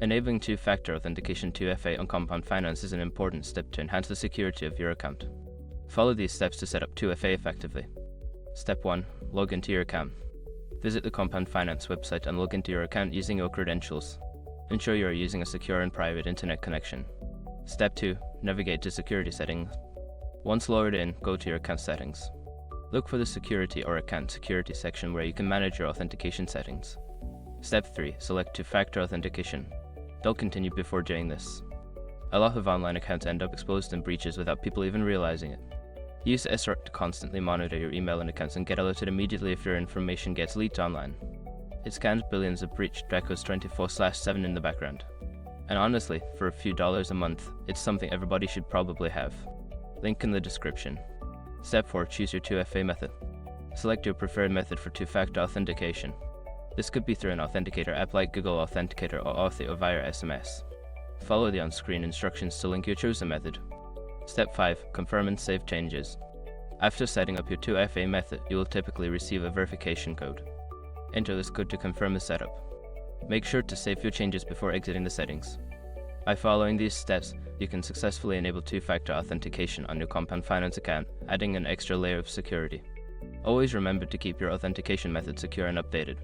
Enabling two-factor authentication 2FA on Compound Finance is an important step to enhance the security of your account. Follow these steps to set up 2FA effectively. Step 1. Log into your account. Visit the Compound Finance website and log into your account using your credentials. Ensure you are using a secure and private internet connection. Step 2. Navigate to Security Settings. Once logged in, go to your account settings. Look for the Security or Account Security section where you can manage your authentication settings. Step 3. Select two-factor authentication. Don't continue before doing this. A lot of online accounts end up exposed in breaches without people even realizing it. Use SR to constantly monitor your email and accounts and get alerted immediately if your information gets leaked online. It scans billions of breached records 24/7 in the background. And honestly, for a few dollars a month, it's something everybody should probably have. Link in the description. Step 4. Choose your 2FA method. Select your preferred method for two-factor authentication. This could be through an authenticator app like Google Authenticator or Authy or via SMS. Follow the on-screen instructions to link your chosen method. Step 5. Confirm and save changes. After setting up your 2FA method, you will typically receive a verification code. Enter this code to confirm the setup. Make sure to save your changes before exiting the settings. By following these steps, you can successfully enable two-factor authentication on your Compound Finance account, adding an extra layer of security. Always remember to keep your authentication method secure and updated.